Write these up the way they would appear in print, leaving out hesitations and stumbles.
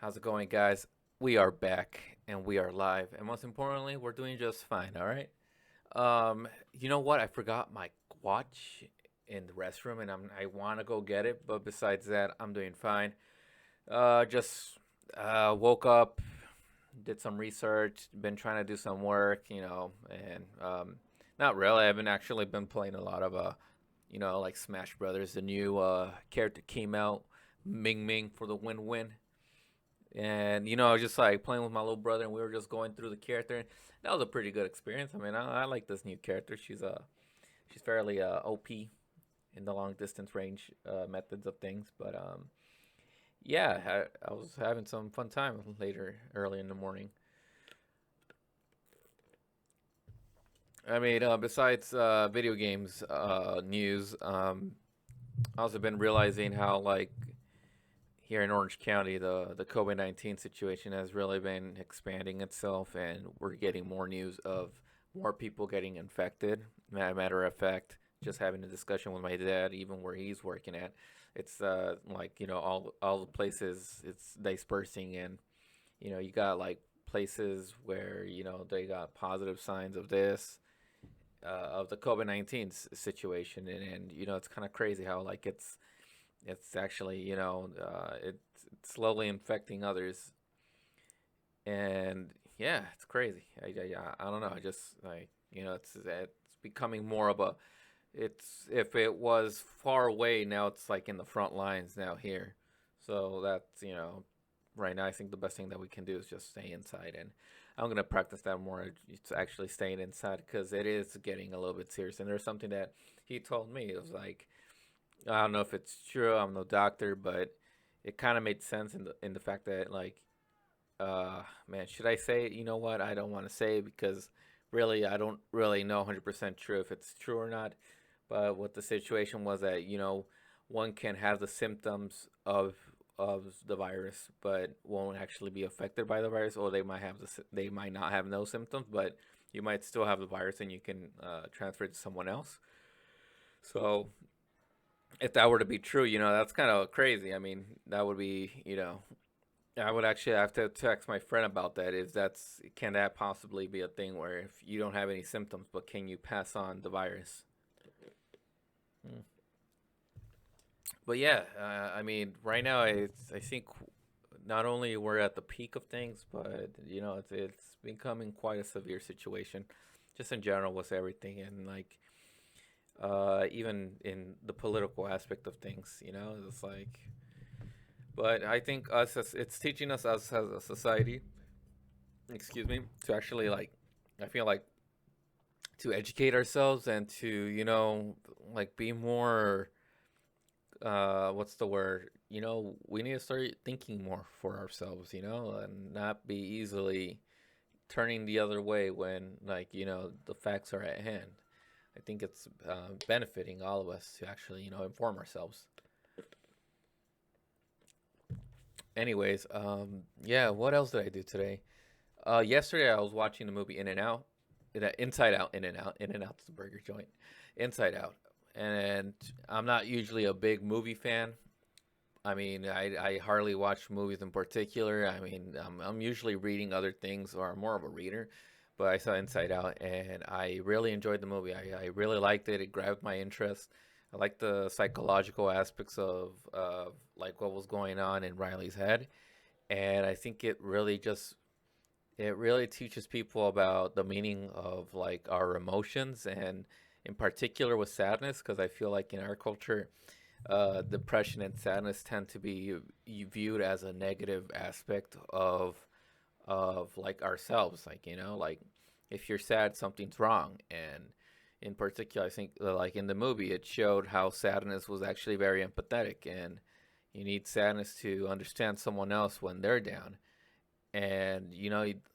How's it going, guys? We are back and we are live, and most importantly, we're doing just fine. All right. You know what? I forgot my watch in the restroom, and I want to go get it. But besides that, I'm doing fine. Just woke up, did some research, been trying to do some work, and not really. I've been actually been playing a lot of like Smash Brothers. The new character came out, Ming Ming for the win-win. And I was just like playing with my little brother, and we were just going through the character. That was a pretty good experience. I mean, I like this new character. She's fairly OP in the long distance range methods of things. But yeah, I was having some fun time later, early in the morning. I mean, besides video games news, I also been realizing how like here in Orange County, the COVID-19 situation has really been expanding itself, and we're getting more news of more people getting infected. Matter of fact, just having a discussion with my dad, even where he's working at, it's like all the places it's dispersing, and you got like places where they got positive signs of this. Of the COVID-19 situation, and it's kind of crazy how like it's actually it's slowly infecting others, and yeah, it's crazy. I don't know. I just like it's becoming more of a it's if it was far away, now it's like in the front lines now here. So that's right now I think the best thing that we can do is just stay inside, and I'm gonna practice that more. It's actually staying inside because it is getting a little bit serious. And there's something that he told me. It was like, I don't know if it's true. I'm no doctor, but it kind of made sense in the fact that like, man, should I say it? You know what? I don't want to say it because really I don't really know 100% true if it's true or not. But what the situation was that one can have the symptoms of the virus, but won't actually be affected by the virus, or they might not have no symptoms, but you might still have the virus and you can transfer it to someone else. So if that were to be true, that's kind of crazy. I mean, that would be, I would actually have to text my friend about that. If that's, can that possibly be a thing where if you don't have any symptoms, but can you pass on the virus? Hmm. But yeah, I mean, right now I think not only we're at the peak of things, but it's becoming quite a severe situation, just in general with everything, and like even in the political aspect of things. It's like, but I think it's teaching us as a society, excuse me, to actually like, I feel like to educate ourselves and to like be more what's the word? We need to start thinking more for ourselves, and not be easily turning the other way when like the facts are at hand. I think it's benefiting all of us to actually inform ourselves. Anyways, yeah, what else did I do today? Yesterday I was watching the movie In and Out, Inside Out, In and Out's the burger joint, Inside Out, and I'm not usually a big movie fan. I mean, I hardly watch movies in particular. I mean, I'm usually reading other things, or I'm more of a reader. But I saw Inside Out, and I really enjoyed the movie. I really liked it. It grabbed my interest. I like the psychological aspects of like what was going on in Riley's head, and I think it really teaches people about the meaning of like our emotions, and in particular with sadness, because I feel like in our culture depression and sadness tend to be viewed as a negative aspect of like ourselves. Like like if you're sad, something's wrong. And in particular, I think like in the movie, it showed how sadness was actually very empathetic, and you need sadness to understand someone else when they're down. And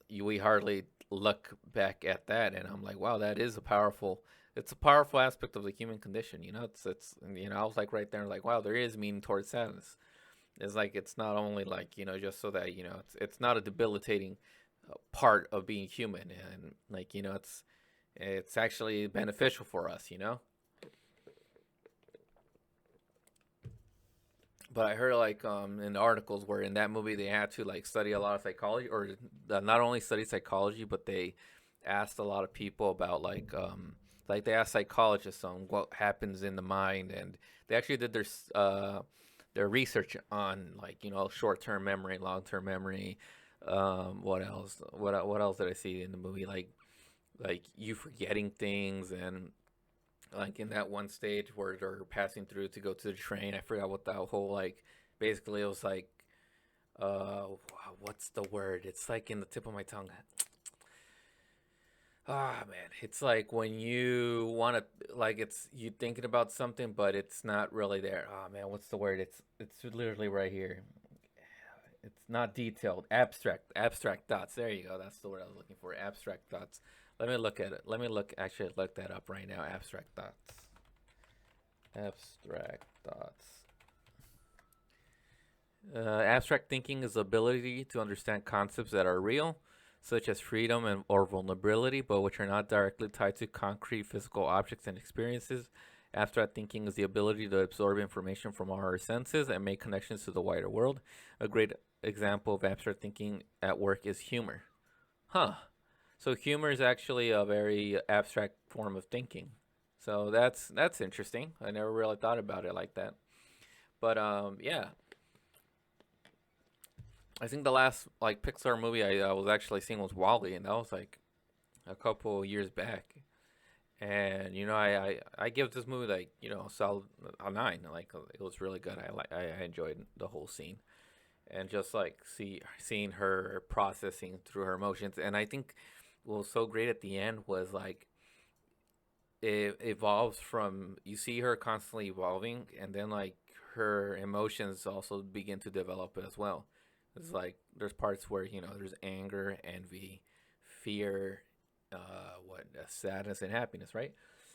we hardly look back at that, and I'm like, wow, that is a powerful. It's a powerful aspect of the human condition. It's I was like right there, like, wow, there is meaning towards sadness. It's like it's not only like just so that it's not a debilitating part of being human, and like it's actually beneficial for us. But I heard like in the articles where in that movie they had to like study a lot of psychology, or not only study psychology, but they asked a lot of people about like they asked psychologists on what happens in the mind, and they actually did their research on like short term memory, long term memory. What else? What else did I see in the movie? Like you forgetting things, and like in that one stage where they're passing through to go to the train. I forgot what that whole like. Basically, it was like uh, what's the word? It's like in the tip of my tongue. Ah man, it's like when you want to like it's you thinking about something, but it's not really there. Ah man, what's the word? It's literally right here. It's not detailed. Abstract thoughts. There you go. That's the word I was looking for. Abstract thoughts. Let me look at it. Let me look. Actually, look that up right now. Abstract thoughts. Abstract thoughts. Abstract thinking is the ability to understand concepts that are real, such as freedom and or vulnerability, but which are not directly tied to concrete physical objects and experiences. Abstract thinking is the ability to absorb information from our senses and make connections to the wider world. A great example of abstract thinking at work is humor. Huh. So humor is actually a very abstract form of thinking. So that's interesting. I never really thought about it like that. But yeah, I think the last like Pixar movie I was actually seeing was Wally, and that was like a couple years back. And I give this movie like a solid a nine. Like it was really good. I enjoyed the whole scene, and just like seeing her processing through her emotions. And I think what was so great at the end was like it evolves from you see her constantly evolving, and then like her emotions also begin to develop as well. It's like there's parts where there's anger, envy, fear, what sadness and happiness, right?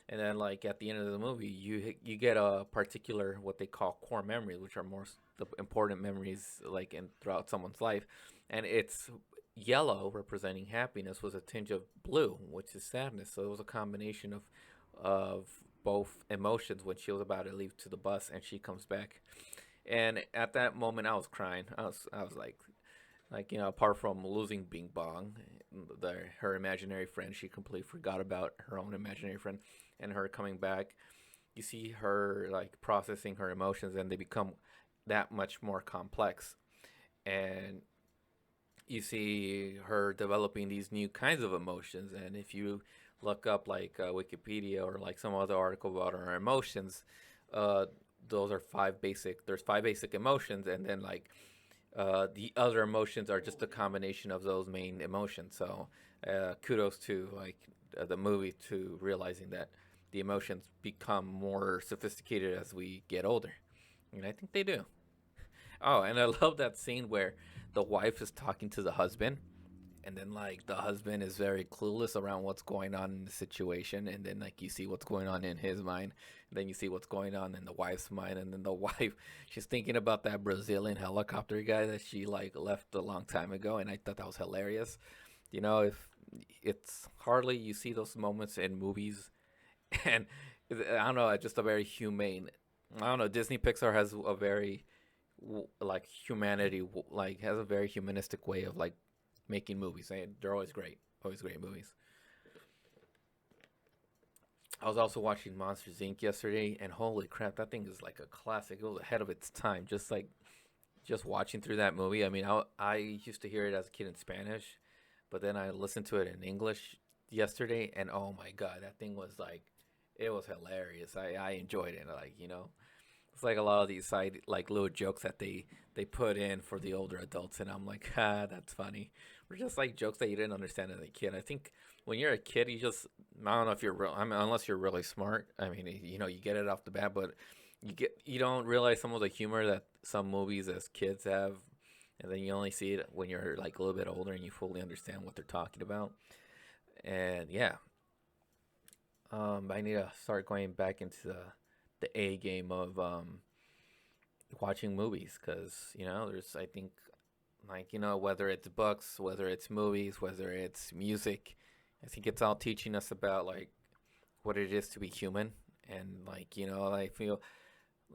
And then like at the end of the movie, you get a particular what they call core memories, which are more the important memories like in throughout someone's life, and it's yellow representing happiness was a tinge of blue, which is sadness. So it was a combination of both emotions when she was about to leave to the bus and she comes back. And at that moment, I was crying. I was like apart from losing Bing Bong, her imaginary friend, she completely forgot about her own imaginary friend, and her coming back. You see her like processing her emotions, and they become that much more complex. And you see her developing these new kinds of emotions. And if you look up like Wikipedia or like some other article about her emotions, uh, those are five basic. There's five basic emotions, and then like the other emotions are just a combination of those main emotions. So kudos to like the movie to realizing that the emotions become more sophisticated as we get older, and I think they do. Oh, and I love that scene where the wife is talking to the husband, and then like the husband is very clueless around what's going on in the situation, and then like you see what's going on in his mind, and then you see what's going on in the wife's mind, and then the wife, she's thinking about that Brazilian helicopter guy that she like left a long time ago, and I thought that was hilarious. If it's hardly you see those moments in movies, and I don't know, just a very humane. I don't know. Disney Pixar has a very like humanity, like has a very humanistic way of like making movies. They're always great movies. I was also watching Monsters Inc. yesterday, and holy crap, that thing is like a classic. It was ahead of its time. Just watching through that movie. I mean, I used to hear it as a kid in Spanish, but then I listened to it in English yesterday, and oh my god, that thing was like, it was hilarious. I enjoyed it. Like it's like a lot of these side like little jokes that they put in for the older adults, and I'm like, that's funny. We're just like jokes that you didn't understand as a kid. I think when you're a kid, you just I don't know if you're real. I mean, unless you're really smart. I mean, you get it off the bat, but you don't realize some of the humor that some movies as kids have, and then you only see it when you're like a little bit older and you fully understand what they're talking about. And yeah, I need to start going back into the A game of watching movies because there's I think like whether it's books, whether it's movies, whether it's music, I think it's all teaching us about like what it is to be human. And like I feel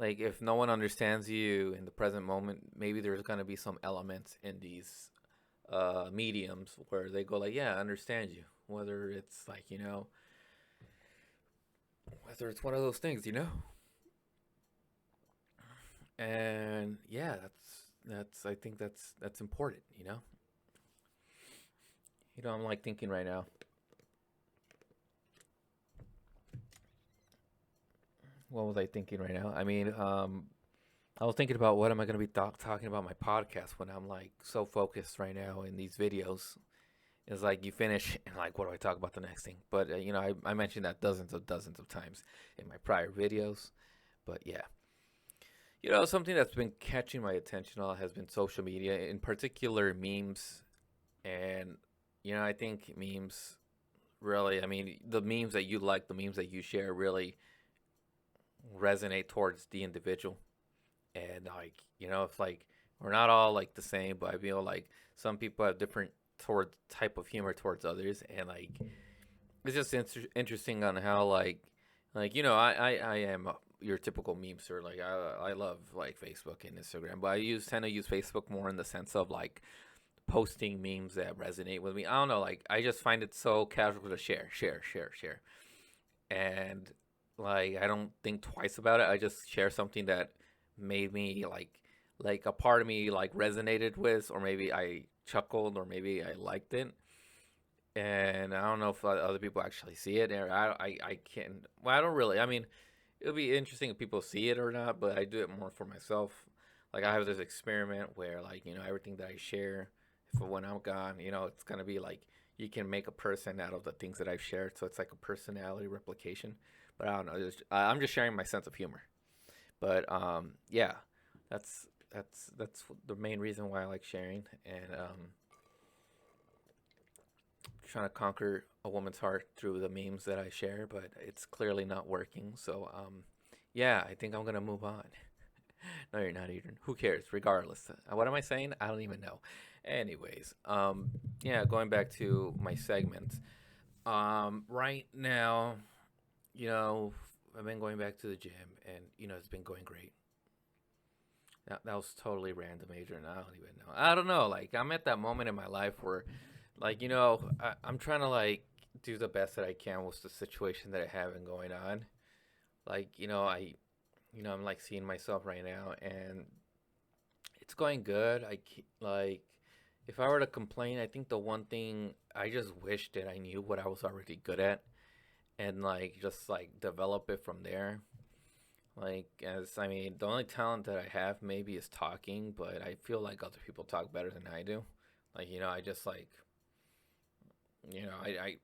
like if no one understands you in the present moment, maybe there's gonna be some elements in these mediums where they go like, yeah, I understand you. Whether it's like, whether it's one of those things, and yeah, that's I think that's important. I'm like thinking right now. What was I thinking right now? I mean, I was thinking about what am I going to be talking about my podcast when I'm like so focused right now in these videos. It's like you finish and like, what do I talk about the next thing? But I mentioned that dozens of times in my prior videos. But yeah, something that's been catching my attention all has been social media, in particular memes, and I think memes really. I mean, the memes that you like, the memes that you share, really resonate towards the individual. And like, it's like we're not all like the same, but I feel like some people have different toward type of humor towards others, and like it's just interesting on how I am your typical memester. Like I love like Facebook and Instagram, but I tend to use Facebook more in the sense of like posting memes that resonate with me. I don't know, like I just find it so casual to share, and like I don't think twice about it. I just share something that made me like a part of me like resonated with, or maybe I chuckled, or maybe I liked it. And I don't know if other people actually see it, or I can't. Well, I don't really. I mean, it would be interesting if people see it or not, but I do it more for myself. Like I have this experiment where like everything that I share, if when I'm gone, it's gonna be like you can make a person out of the things that I've shared, so it's like a personality replication. But I don't know. I'm just sharing my sense of humor. But yeah, that's the main reason why I like sharing, and trying to conquer a woman's heart through the memes that I share, but it's clearly not working. So yeah, I think I'm gonna move on. No, you're not, Adrian. Who cares? Regardless, what am I saying? I don't even know. Anyways, yeah, going back to my segment. Right now, you know, I've been going back to the gym, and it's been going great. That was totally random, Adrian. I don't even know. I don't know. Like I'm at that moment in my life where, like I'm trying to like do the best that I can with the situation that I have been going on. Like I'm like seeing myself right now, and it's going good. Like if I were to complain, I think the one thing I just wish that I knew what I was already good at, and like just like develop it from there. Like, as I mean, the only talent that I have maybe is talking, but I feel like other people talk better than I do. Like, I just like, I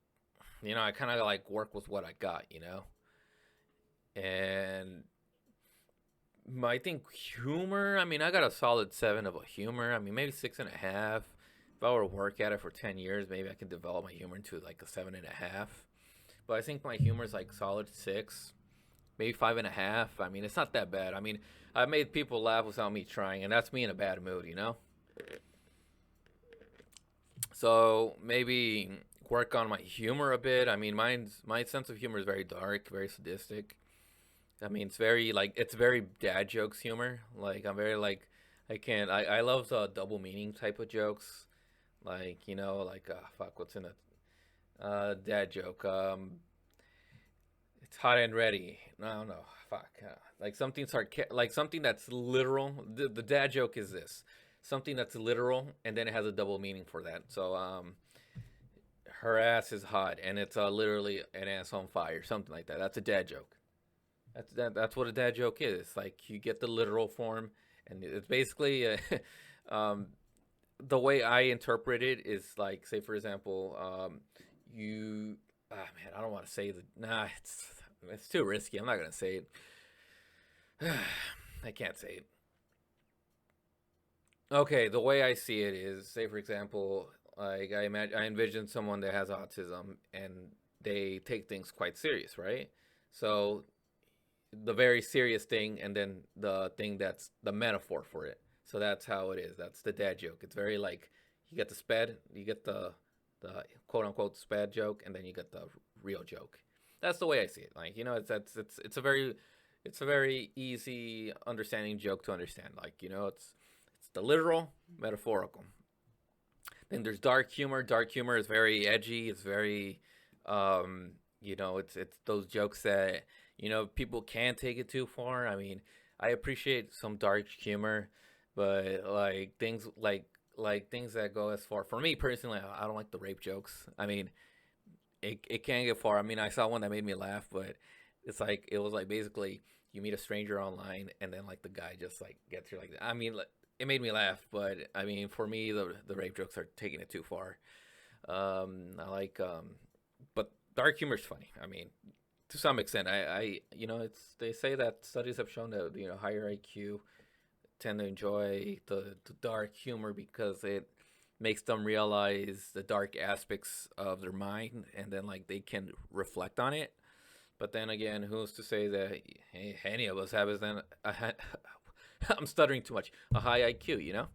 kind of like work with what I got. And I think humor, I mean, I got a solid 7 of a humor. I mean, maybe 6.5. If I were to work at it for 10 years, maybe I can develop my humor into like a 7.5. But I think my humor is like solid 6, maybe 5.5. I mean, it's not that bad. I mean, I've made people laugh without me trying, and that's me in a bad mood. So maybe work on my humor a bit. I mean, my sense of humor is very dark, very sadistic. I mean, it's very dad jokes humor. Like I'm very like I can't I love the double meaning type of jokes. Like like fuck, what's in it? Dad joke. It's hot and ready. No, no, fuck. Like something like something that's literal. The dad joke is this: something that's literal, and then it has a double meaning for that. So, her ass is hot, and it's literally an ass on fire, something like that. That's a dad joke. That's what a dad joke is. Like you get the literal form, and it's basically um, the way I interpret it is like, say for example, you man, I don't want to say the nah, it's too risky. I'm not gonna say it. I can't say it. Okay, the way I see it is, say for example, like I envision someone that has autism and they take things quite serious, right? So the very serious thing, and then the thing that's the metaphor for it. So that's how it is. That's the dad joke. It's very like you get the quote unquote sped joke, and then you get the real joke. That's the way I see it. Like it's a very It's a very easy understanding joke to understand. Like it's the literal, metaphorical. Then there's dark humor. Dark humor is very edgy. It's very, it's those jokes that people can take it too far. I mean, I appreciate some dark humor, but like things that go as far. For me personally, I don't like the rape jokes. I mean, it can get far. I mean, I saw one that made me laugh, but it was like basically you meet a stranger online and then like the guy just like gets you like that. I mean, it made me laugh, but I mean, for me, the rape jokes are taking it too far. I like, but dark humor is funny. I mean, to some extent, it's they say that studies have shown that higher IQ tend to enjoy the dark humor because it makes them realize the dark aspects of their mind and then like they can reflect on it. But then again, who's to say that any of us have is then I'm stuttering too much, a high IQ, you know?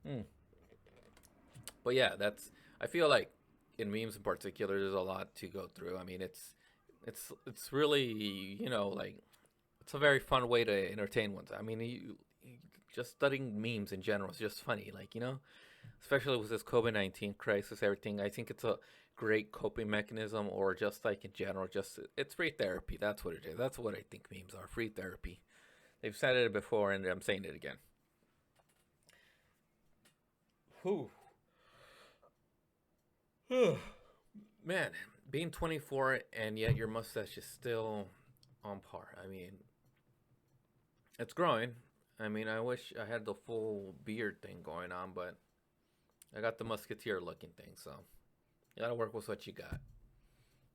Hmm. But yeah, that's I feel like in memes in particular there's a lot to go through. I mean, it's really, like it's a very fun way to entertain ones. I mean, just studying memes in general is just funny, like, especially with this COVID-19 crisis, everything. I think it's a great coping mechanism, or just like in general, just it's free therapy. That's what it is. That's what I think memes are, free therapy. They've said it before, and I'm saying it again. Whew. Man, being 24 and yet your mustache is still on par. I mean, it's growing. I mean, I wish I had the full beard thing going on, but I got the musketeer looking thing, so you gotta work with what you got.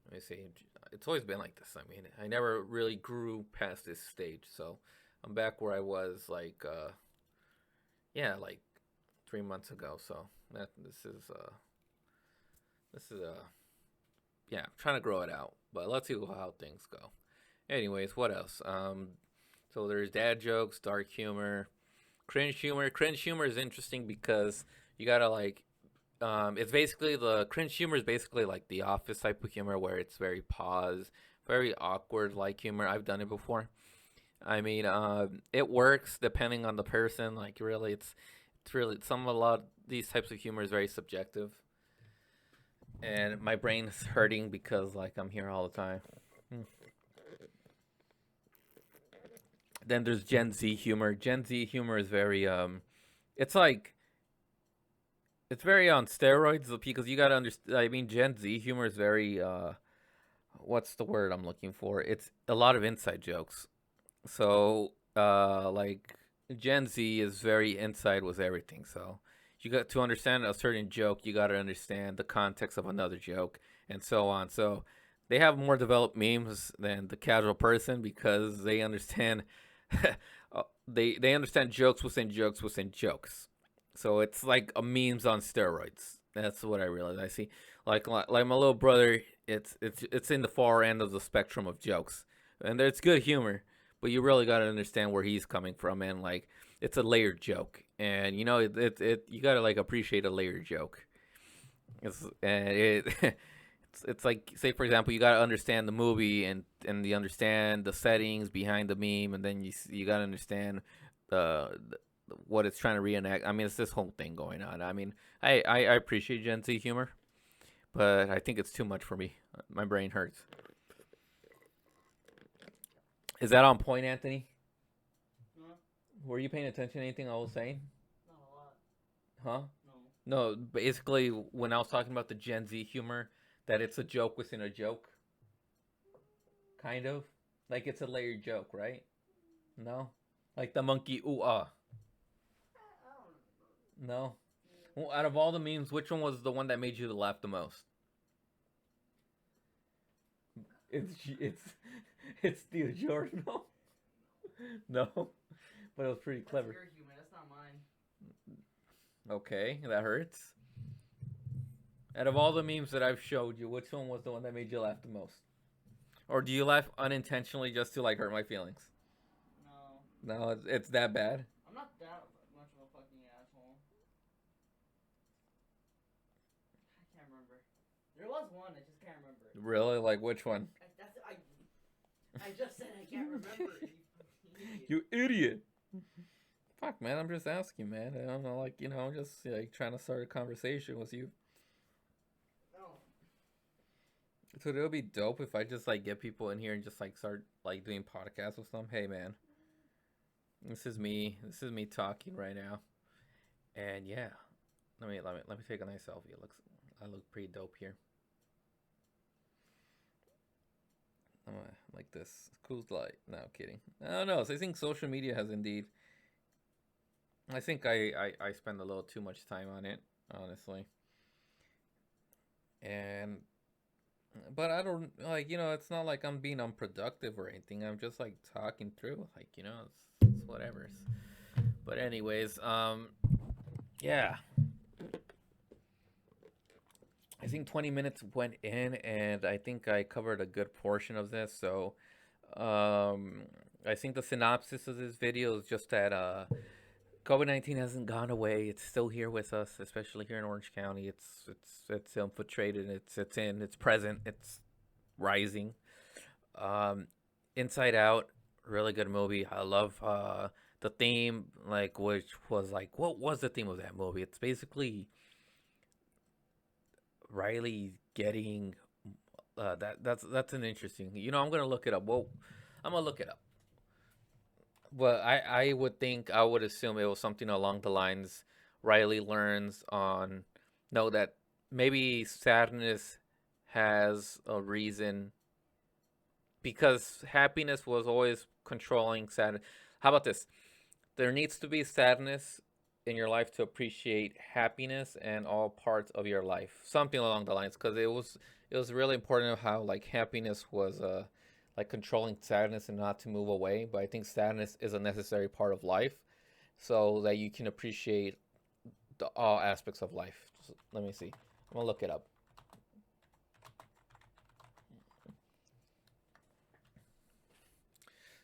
Let me see. It's always been like this. I mean, I never really grew past this stage, so I'm back where I was like 3 months ago. So that this is yeah, I'm trying to grow it out, but let's see how things go. Anyways, what else? So there's dad jokes, dark humor, cringe humor. Cringe humor is interesting because you gotta like it's basically the cringe humor is basically like the office type of humor where it's very pause, very awkward like humor. I've done it before. I mean, it works depending on the person. Like really, it's really a lot. These types of humor is very subjective, and my brain's hurting because like I'm here all the time. Hmm. Then there's Gen Z humor. Gen Z humor is very it's like it's very on steroids because you gotta understand. I mean, Gen Z humor is very what's the word I'm looking for? It's a lot of inside jokes. So like Gen Z is very inside with everything. So you got to understand a certain joke, you got to understand the context of another joke, and so on. So they have more developed memes than the casual person because they understand they understand jokes within jokes within jokes. So it's like a memes on steroids. That's what I realized. I see, like my little brother. It's in the far end of the spectrum of jokes, and it's good humor, but you really got to understand where he's coming from, and like it's a layered joke, and you got to like appreciate a layered joke. It's like, say for example, you got to understand the movie, and you understand the settings behind the meme, and then you got to understand the what it's trying to reenact. I mean, it's this whole thing going on. I mean, I appreciate Gen Z humor, but I think it's too much for me. My brain hurts. Is that on point, Anthony? Huh? Were you paying attention to anything I was saying? Not a lot. Huh? No. No, basically, when I was talking about the Gen Z humor, that it's a joke within a joke, kind of. Like it's a layered joke, right? No? Like the monkey ooh ah. I don't know. No? Well, out of all the memes, which one was the one that made you laugh the most? It's it's the giorno. No, but it was pretty That's clever. your humor. That's not mine. Okay, that hurts. Out of all the memes that I've showed you, which one was the one that made you laugh the most? Or do you laugh unintentionally just to like hurt my feelings? No. No, it's that bad. I'm not that much of a fucking asshole. I can't remember. There was one. I just can't remember. Really? Like which one? That's I. I just said I can't remember it, You idiot. Fuck, man, I'm just asking, man. I don't know, like, I'm just like trying to start a conversation with you. No. So it'll be dope if I just like get people in here and just like start like doing podcasts with them. Hey, man, this is me. This is me talking right now. And yeah, let me take a nice selfie. I look pretty dope here. I'm like this. Cool light. No kidding. I don't know. So I think social media has indeed. I think I spend a little too much time on it, honestly. And but I don't like it's not like I'm being unproductive or anything. I'm just like talking through, like it's whatever. But anyways, yeah, I think 20 minutes went in, and I think I covered a good portion of this. So, um, I think the synopsis of this video is just that COVID-19 hasn't gone away. It's still here with us, especially here in Orange County. It's infiltrated. It's present. It's rising. Um, Inside Out, really good movie. I love the theme, like which was like, what was the theme of that movie? It's basically Riley getting that's an interesting. I'm gonna look it up. Well, I'm gonna look it up. But I would think I would assume it was something along the lines Riley learns on know that maybe sadness has a reason because happiness was always controlling sadness. How about this? There needs to be sadness in your life to appreciate happiness and all parts of your life. Something along the lines, because it was really important how like happiness was like controlling sadness and not to move away. But I think sadness is a necessary part of life, so that you can appreciate all aspects of life. So, let me see. I'm gonna look it up.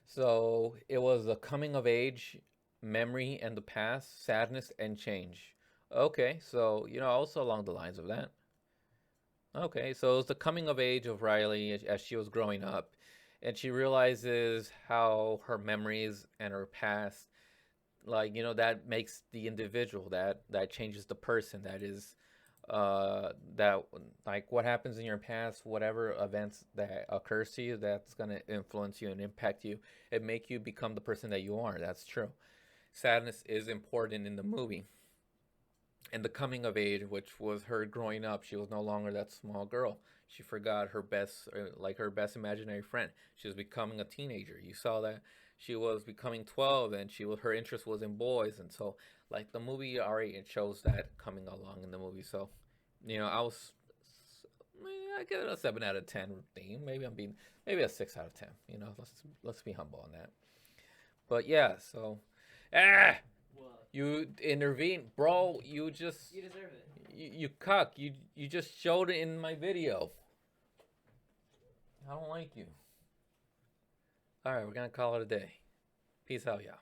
So it was a coming of age, memory and the past, sadness and change. Okay, so also along the lines of that. Okay, so it's the coming of age of Riley as she was growing up, and she realizes how her memories and her past, like that makes the individual, that changes the person. That is, that like what happens in your past, whatever events that occurs to you, that's gonna influence you and impact you and make you become the person that you are. That's true. Sadness is important in the movie. And the coming of age, which was her growing up, she was no longer that small girl. She forgot her best, like her best imaginary friend. She was becoming a teenager. You saw that she was becoming 12, and her interest was in boys, and so like the movie already it shows that coming along in the movie. So, I was, I give it a 7 out of 10 theme. Maybe a 6 out of 10. Let's be humble on that. But yeah, so ah, What? you intervene, bro. You just You deserve it. you cuck. You just showed it in my video. I don't like you. All right, we're gonna call it a day. Peace out, y'all.